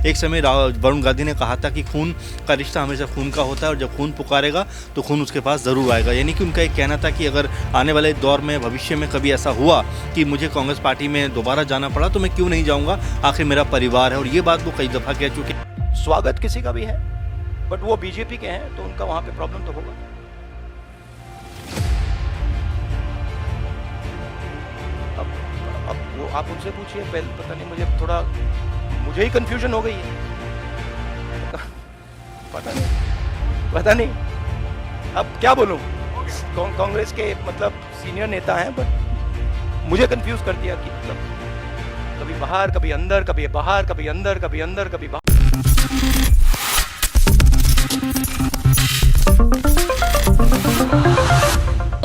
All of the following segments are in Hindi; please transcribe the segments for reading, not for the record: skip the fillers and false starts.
एक समय वरुण गांधी ने कहा था कि खून का रिश्ता हमेशा खून का होता है और जब खून पुकारेगा तो खून उसके पास ज़रूर आएगा। यानी कि उनका एक कहना था कि अगर आने वाले दौर में भविष्य में कभी ऐसा हुआ कि मुझे कांग्रेस पार्टी में दोबारा जाना पड़ा तो मैं क्यों नहीं जाऊँगा, आखिर मेरा परिवार है। और ये बात वो कई दफ़ा कह चुके। स्वागत किसी का भी है, बट वो बीजेपी के हैं तो उनका वहाँ पे प्रॉब्लम तो होगा। अब वो आप उनसे पूछिए, पहले पता नहीं, मुझे ही कंफ्यूजन हो गई है। पता नहीं अब क्या बोलूं। कांग्रेस के मतलब सीनियर नेता हैं, बट मुझे कंफ्यूज कर दिया कि मतलब कभी बाहर, कभी अंदर, कभी बाहर, कभी अंदर, कभी अंदर, कभी बाहर।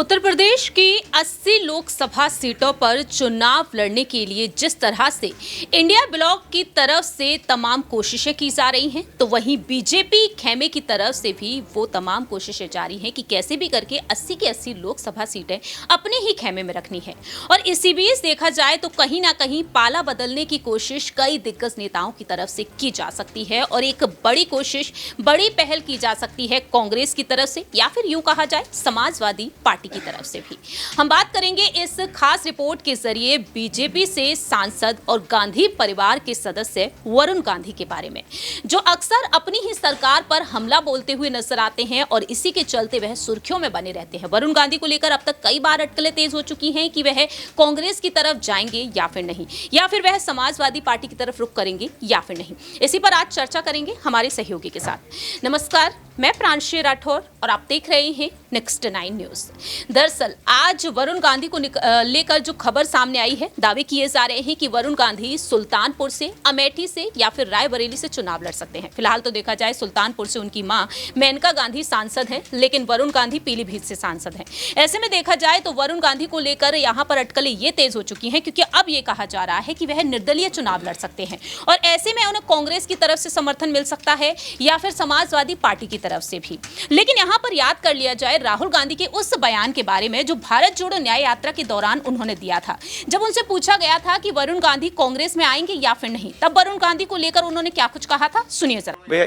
उत्तर प्रदेश की 80 लोकसभा सीटों पर चुनाव लड़ने के लिए जिस तरह से इंडिया ब्लॉक की तरफ से तमाम कोशिशें की जा रही हैं, तो वहीं बीजेपी खेमे की तरफ से भी वो तमाम कोशिशें जारी हैं कि कैसे भी करके 80 की 80 लोकसभा सीटें अपने ही खेमे में रखनी है। और इसी बीच देखा जाए तो कहीं ना कहीं पाला बदलने की कोशिश कई दिग्गज नेताओं की तरफ से की जा सकती है और एक बड़ी कोशिश, बड़ी पहल की जा सकती है कांग्रेस की तरफ से या फिर यूं कहा जाए समाजवादी पार्टी की तरफ से भी। हम बात करेंगे इस खास रिपोर्ट के जरिए बीजेपी से सांसद और गांधी परिवार के सदस्य वरुण गांधी के बारे में, जो अक्सर अपनी ही सरकार पर हमला बोलते हुए नजर आते हैं और इसी के चलते वह सुर्खियों में बने रहते हैं। वरुण गांधी को लेकर अब तक कई बार अटकलें तेज हो चुकी हैं कि वह कांग्रेस की तरफ जाएंगे या फिर नहीं, या फिर वह समाजवादी पार्टी की तरफ रुख करेंगे या फिर नहीं। इसी पर आज चर्चा करेंगे हमारे सहयोगी के साथ। नमस्कार, मैं प्रांशी राठौर और आप देख रहे हैं नेक्स्ट 9 न्यूज। दरअसल आज वरुण गांधी को लेकर जो खबर सामने आई है, दावे किए जा रहे हैं कि वरुण गांधी सुल्तानपुर से, अमेठी से या फिर रायबरेली से चुनाव लड़ सकते हैं। फिलहाल तो देखा जाए सुल्तानपुर से उनकी मां मेनका गांधी सांसद हैं, लेकिन वरुण गांधी पीलीभीत से सांसद हैं। ऐसे में देखा जाए तो वरुण गांधी को लेकर यहां पर अटकलें ये तेज हो चुकी हैं क्योंकि अब ये कहा जा रहा है कि वह निर्दलीय चुनाव लड़ सकते हैं और ऐसे में उन्हें कांग्रेस की तरफ से समर्थन मिल सकता है या फिर समाजवादी पार्टी की तरफ से भी। लेकिन यहां पर याद कर लिया जाए राहुल गांधी के उस बयान के बारे में जो भारत जोड़ो न्याय यात्रा के दौरान उन्होंने दिया था। जब उनसे पूछा गया था कि वरुण गांधी कांग्रेस में आएंगे या फिर नहीं, तब वरुण गांधी को लेकर उन्होंने क्या कुछ कहा था, सुनिए जरा।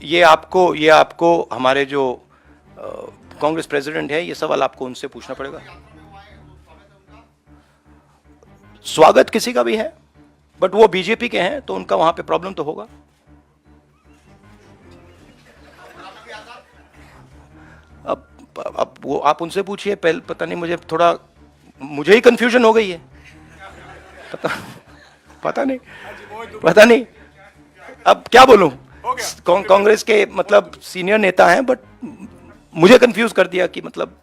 ये आपको हमारे जो कांग्रेस प्रेसिडेंट है, ये सवाल आपको उनसे पूछना पड़ेगा। स्वागत किसी का भी है, बट वो बीजेपी के हैं तो उनका वहां पे प्रॉब्लम तो होगा। अब वो आप उनसे पूछिए, पहले पता नहीं, मुझे ही कंफ्यूजन हो गई है। पता नहीं अब क्या बोलूं। कांग्रेस के मतलब सीनियर नेता हैं, बट मुझे कंफ्यूज कर दिया कि मतलब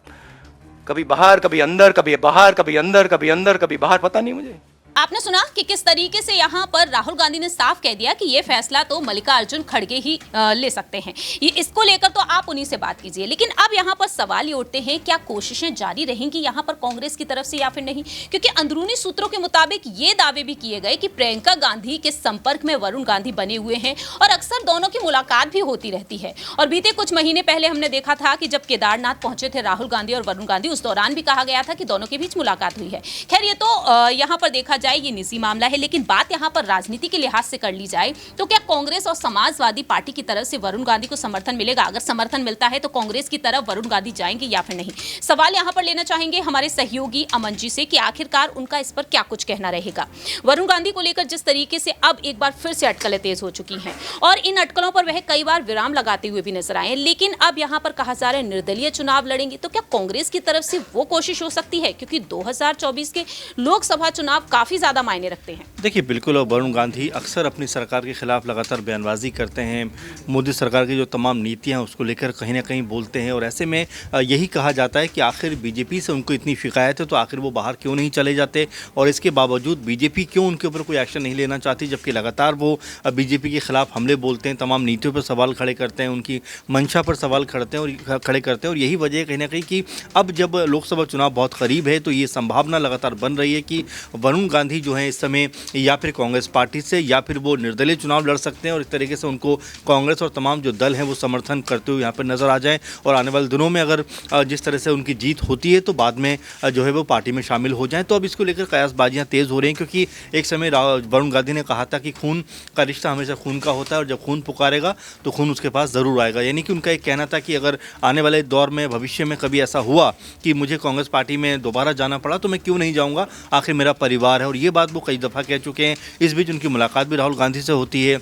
कभी बाहर, कभी अंदर, कभी बाहर, कभी अंदर, कभी अंदर, कभी बाहर, पता नहीं मुझे। आपने सुना कि किस तरीके से यहाँ पर राहुल गांधी ने साफ कह दिया कि ये फैसला तो मल्लिकार्जुन खड़गे ही ले सकते हैं। ये इसको लेकर तो आप उन्हीं से बात कीजिए। लेकिन अब यहाँ पर सवाल ये उठते हैं, क्या कोशिशें जारी रहेंगी यहाँ पर कांग्रेस की तरफ से या फिर नहीं? क्योंकि अंदरूनी सूत्रों के मुताबिक ये दावे भी किए गए कि प्रियंका गांधी के संपर्क में वरुण गांधी बने हुए हैं और अक्सर दोनों की मुलाकात भी होती रहती है। और बीते कुछ महीने पहले हमने देखा था कि जब केदारनाथ पहुंचे थे राहुल गांधी और वरुण गांधी, उस दौरान भी कहा गया था कि दोनों के बीच मुलाकात हुई है। खैर, ये तो यहाँ पर देखा ये निजी मामला है, लेकिन बात यहां पर राजनीति के लिहाज से कर ली जाए तो क्या कांग्रेस और समाजवादी पार्टी की तरफ से वरुण गांधी को समर्थन मिलेगा? अगर समर्थन मिलता है तो कांग्रेस की तरफ वरुण गांधी जाएंगे या फिर नहीं? सवाल यहां पर लेना चाहेंगे हमारे सहयोगी अमन जी से कि आखिरकार उनका इस पर क्या कुछ कहना रहेगा। वरुण गांधी को लेकर जिस तरीके से अब एक बार फिर से अटकलें तेज हो चुकी हैं और इन अटकलों पर वह कई बार विराम लगाते हुए भी नजर आए, लेकिन अब यहां पर कहा जा रहा है निर्दलीय चुनाव लड़ेंगे, तो क्या कांग्रेस की तरफ से वो कोशिश हो सकती है? क्योंकि 2024 के लोकसभा चुनाव काफी ज्यादा मायने रखते हैं। देखिए, बिल्कुल, और वरुण गांधी अक्सर अपनी सरकार के खिलाफ लगातार बयानबाजी करते हैं। मोदी सरकार की जो तमाम नीतियां हैं उसको लेकर कहीं ना कहीं बोलते हैं और ऐसे में यही कहा जाता है कि आखिर बीजेपी से उनको इतनी शिकायत है तो आखिर वो बाहर क्यों नहीं चले जाते और इसके बावजूद बीजेपी क्यों उनके ऊपर कोई एक्शन नहीं लेना चाहती, जबकि लगातार वो बीजेपी के खिलाफ हमले बोलते हैं, तमाम नीतियों पर सवाल खड़े करते हैं, उनकी मंशा पर सवाल खड़े करते हैं। और यही वजह कहीं ना कहीं कि अब जब लोकसभा चुनाव बहुत करीब है तो ये संभावना लगातार बन रही है कि वरुण गांधी गांधी जो हैं इस समय या फिर कांग्रेस पार्टी से या फिर वो निर्दलीय चुनाव लड़ सकते हैं और इस तरीके से उनको कांग्रेस और तमाम जो दल हैं वो समर्थन करते हुए यहाँ पर नजर आ जाएं और आने वाले दिनों में अगर जिस तरह से उनकी जीत होती है तो बाद में जो है वो पार्टी में शामिल हो जाएं। तो अब इसको लेकर कयासबाजियां तेज़ हो रही हैं क्योंकि एक समय वरुण गांधी ने कहा था कि खून का रिश्ता हमेशा खून का होता है और जब खून पुकारेगा तो खून उसके पास ज़रूर आएगा। यानी कि उनका एक कहना था कि अगर आने वाले दौर में भविष्य में कभी ऐसा हुआ कि मुझे कांग्रेस पार्टी में दोबारा जाना पड़ा तो मैं क्यों नहीं जाऊँगा, आखिर मेरा परिवार है। और ये बात वो कई दफ़ा कह चुके हैं। इस बीच उनकी मुलाकात भी राहुल गांधी से होती है।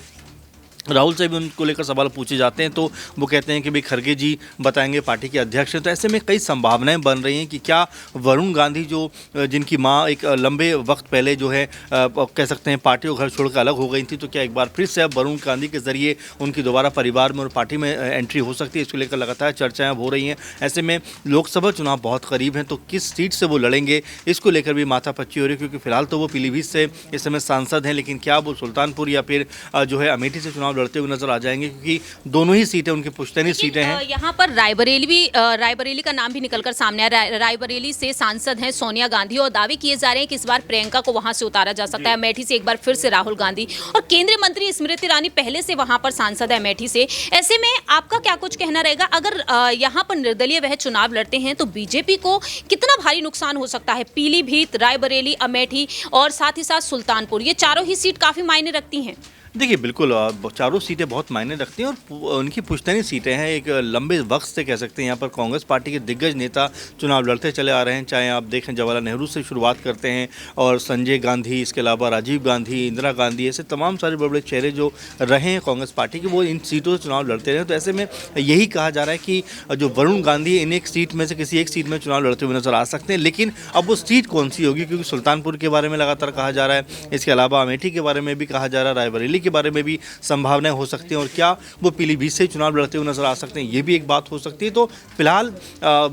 राहुल से भी उनको लेकर सवाल पूछे जाते हैं तो वो कहते हैं कि भाई खड़गे जी बताएंगे पार्टी के अध्यक्ष हैं। तो ऐसे में कई संभावनाएं बन रही हैं कि क्या वरुण गांधी जो जिनकी मां एक लंबे वक्त पहले जो है कह सकते हैं पार्टी को घर छोड़कर अलग हो गई थी, तो क्या एक बार फिर से अब वरुण गांधी के जरिए उनकी दोबारा परिवार में और पार्टी में एंट्री हो सकती है। इसको लेकर लगातार चर्चाएँ हो रही हैं। ऐसे में लोकसभा चुनाव बहुत करीब हैं तो किस सीट से वो लड़ेंगे इसको लेकर भी माथापच्ची हो रही है क्योंकि फिलहाल तो वो पीलीभीत से इस समय सांसद हैं, लेकिन क्या वो सुल्तानपुर या फिर जो है अमेठी से चुनाव लड़ते हुए नजर आ जाएंगे क्योंकि दोनों ही सीटें उनकी पुश्तैनी सीटें हैं। यहाँ पर रायबरेली का नाम भी निकलकर सामने आया। रायबरेली से सांसद हैं सोनिया गांधी और दावे किए जा रहे हैं कि इस बार प्रियंका को वहां से उतारा जा सकता है। अमेठी से एक बार फिर से राहुल गांधी और केंद्रीय मंत्री स्मृति ईरानी पहले से वहां पर सांसद है अमेठी से। ऐसे में आपका क्या कुछ कहना रहेगा अगर यहाँ पर निर्दलीय वह चुनाव लड़ते हैं तो बीजेपी को कितना भारी नुकसान हो सकता है? पीलीभीत, रायबरेली, अमेठी और साथ ही साथ सुल्तानपुर, ये चारों ही सीट काफी मायने रखती हैं। देखिए बिल्कुल चारों सीटें बहुत मायने रखती हैं और उनकी पुश्तैनी सीटें हैं। एक लंबे वक्त से कह सकते हैं यहाँ पर कांग्रेस पार्टी के दिग्गज नेता चुनाव लड़ते चले आ रहे हैं। चाहे आप देखें जवाहरलाल नेहरू से शुरुआत करते हैं और संजय गांधी, इसके अलावा राजीव गांधी, इंदिरा गांधी, ऐसे तमाम सारे बड़े बड़े चेहरे जो रहे हैं कांग्रेस पार्टी के वो इन सीटों से चुनाव लड़ते रहे। तो ऐसे में यही कहा जा रहा है कि जो वरुण गांधी इन एक सीट में से किसी एक सीट में चुनाव लड़ते हुए नजर आ सकते हैं, लेकिन अब वो सीट कौन सी होगी क्योंकि सुल्तानपुर के बारे में लगातार कहा जा रहा है, इसके अलावा अमेठी के बारे में भी कहा जा रहा है, रायबरेली के बारे में भी संभावनाएं हो सकती हैं और क्या वो पीलीभीत से चुनाव लड़ते हुए नजर आ सकते हैं, ये भी एक बात हो सकती है। तो फिलहाल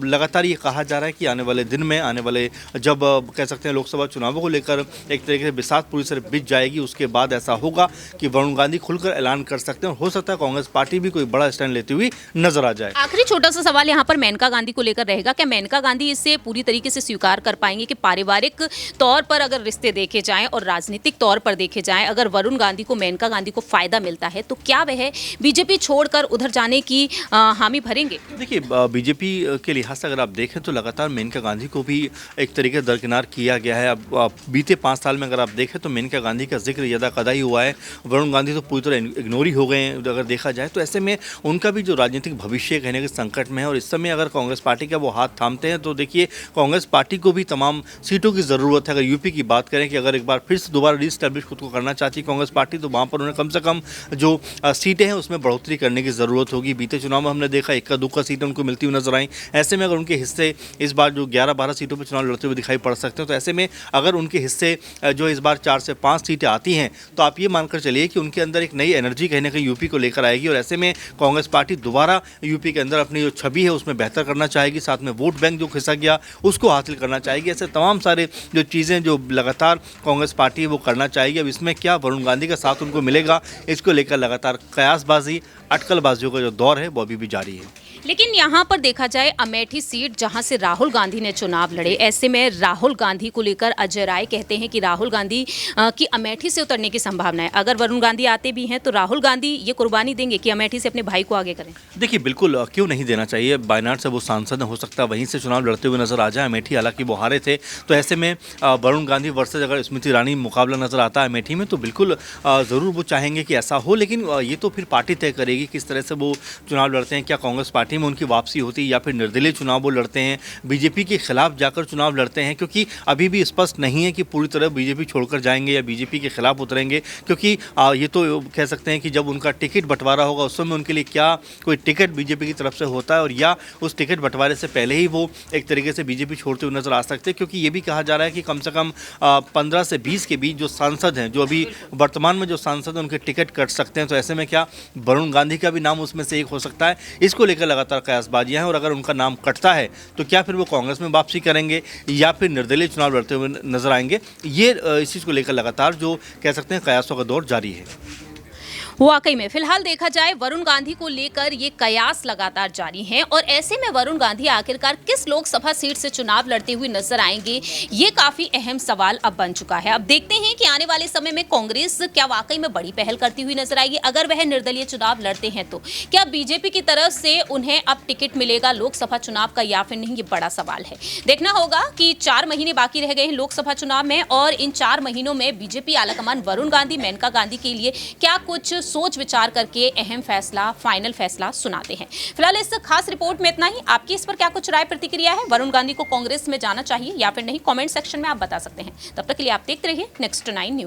लगातार ये कहा जा रहा है कि आने वाले दिन में आने वाले जब कह सकते हैं लोकसभा चुनावों को लेकर एक तरीके से बिसात पूरी तरह बिछ जाएगी, उसके बाद ऐसा होगा कि वरुण गांधी खुलकर ऐलान कर सकते हैं और हो सकता है कांग्रेस पार्टी भी कोई बड़ा स्टैंड लेती हुई नजर आ जाए। आखिरी छोटा सा सवाल यहाँ पर मेनका गांधी को लेकर रहेगा। क्या मेनका गांधी इसे पूरी तरीके से स्वीकार कर पाएंगे कि पारिवारिक तौर पर अगर रिश्ते देखे जाएं और राजनीतिक तौर पर देखे जाएं, अगर वरुण गांधी को मेनका गांधी को फायदा मिलता है तो क्या वह बीजेपी छोड़कर उधर जाने की हामी भरेंगे? देखिए बीजेपी के लिहाज से अगर आप देखें तो लगातार मेनका गांधी को भी एक तरीके से दरकिनार किया गया है। अब बीते 5 साल में अगर आप देखें तो मेनका गांधी का जिक्र ज़्यादा कदा ही हुआ है। वरुण गांधी तो पूरी तरह इग्नोर ही हो गए हैं अगर देखा जाए। तो ऐसे में उनका भी जो राजनीतिक भविष्य कहने के संकट में है और इस समय अगर कांग्रेस पार्टी का वो हाथ थामते हैं तो देखिए कांग्रेस पार्टी को भी तमाम सीटों की ज़रूरत है। अगर यूपी की बात करें कि अगर एक बार फिर से दोबारा रीस्टैब्लिश खुद को करना चाहती है कांग्रेस पार्टी तो वहाँ पर उन्हें कम से कम जो सीटें हैं उसमें बढ़ोतरी करने की ज़रूरत होगी। बीते चुनाव में हमने देखा इक्का दुक्का सीटें उनको मिलती हुई नजर आई। ऐसे में अगर उनके हिस्से इस बार जो 11-12 सीटों पर चुनाव लड़ते हुए दिखाई पड़ सकते हैं तो ऐसे में अगर उनके हिस्से जो इस बार 4 से 5 सीटें आती हैं तो आप ये मानकर चलिए कि उनके अंदर एक नई एनर्जी कहीं ना कहीं यूपी को लेकर आएगी और ऐसे में कांग्रेस पार्टी दोबारा यूपी के अंदर अपनी जो छवि है उसमें बेहतर करना चाहेगी, साथ में वोट बैंक जो खिसक गया उसको हासिल करना चाहेगी। ऐसे तमाम सारे जो चीज़ें जो लगातार कांग्रेस पार्टी वो करना चाहेगी। अब इसमें क्या वरुण गांधी का साथ उनको मिलेगा, इसको लेकर लगातार कयासबाजी, अटकलबाजियों का जो दौर है वो अभी भी जारी है। लेकिन यहाँ पर देखा जाए अमेठी सीट जहाँ से राहुल गांधी ने चुनाव लड़े, ऐसे में राहुल गांधी को लेकर अजय राय कहते हैं कि राहुल गांधी की अमेठी से उतरने की संभावना है। अगर वरुण गांधी आते भी हैं तो राहुल गांधी ये कुर्बानी देंगे कि अमेठी से अपने भाई को आगे करें? देखिए बिल्कुल क्यों नहीं देना चाहिए। वायनाड से वो सांसद हो सकता है वहीं से चुनाव लड़ते हुए नजर आ जाए। अमेठी हालांकि वो हारे थे तो ऐसे में वरुण गांधी वर्सेज अगर स्मृति ईरानी मुकाबला नजर आता है अमेठी में तो बिल्कुल ज़रूर वो चाहेंगे कि ऐसा हो। लेकिन ये तो फिर पार्टी तय करेगी किस तरह से वो चुनाव लड़ते हैं। क्या कांग्रेस पार्टी में उनकी वापसी होती है या फिर निर्दलीय चुनाव वो लड़ते हैं, बीजेपी के खिलाफ जाकर चुनाव लड़ते हैं, क्योंकि अभी भी स्पष्ट नहीं है कि पूरी तरह बीजेपी छोड़कर जाएंगे या बीजेपी के खिलाफ उतरेंगे। क्योंकि ये तो कह सकते हैं कि जब उनका टिकट बंटवारा होगा उस समय उनके लिए क्या कोई टिकट बीजेपी की तरफ से होता है और या उस टिकट बंटवारे से पहले ही वो एक तरीके से बीजेपी छोड़ते हुए नजर आ सकते हैं। क्योंकि ये भी कहा जा रहा है कि कम से कम 15 से 20 के बीच जो सांसद हैं, जो अभी वर्तमान में जो सांसद हैं, उनके टिकट कट सकते हैं। तो ऐसे में क्या वरुण गांधी का भी नाम उसमें से एक हो सकता है। इसको लेकर लगातार कयासबाजियां हैं और अगर उनका नाम कटता है तो क्या फिर वो कांग्रेस में वापसी करेंगे या फिर निर्दलीय चुनाव लड़ते हुए नजर आएंगे। ये इस चीज़ को लेकर लगातार जो कह सकते हैं कयासों का दौर जारी है। वाकई में फिलहाल देखा जाए वरुण गांधी को लेकर ये कयास लगातार जारी हैं और ऐसे में वरुण गांधी आखिरकार किस लोकसभा सीट से चुनाव लड़ते हुए नजर आएंगे, ये काफी अहम सवाल अब बन चुका है। अब देखते हैं कि आने वाले समय में कांग्रेस क्या वाकई में बड़ी पहल करती हुई नजर आएगी। अगर वह निर्दलीय चुनाव लड़ते हैं तो क्या बीजेपी की तरफ से उन्हें अब टिकट मिलेगा लोकसभा चुनाव का या फिर नहीं, ये बड़ा सवाल है। देखना होगा कि 4 महीने बाकी रह गए हैं लोकसभा चुनाव में और इन 4 महीनों में बीजेपी आलाकमान वरुण गांधी, मेनका गांधी के लिए क्या कुछ सोच विचार करके अहम फैसला, फाइनल फैसला सुनाते हैं। फिलहाल इस खास रिपोर्ट में इतना ही। आपकी इस पर क्या कुछ राय प्रतिक्रिया है? वरुण गांधी को कांग्रेस में जाना चाहिए या फिर नहीं? कमेंट सेक्शन में आप बता सकते हैं। तब तक के लिए आप देखते रहिए नेक्स्ट 9 न्यूज।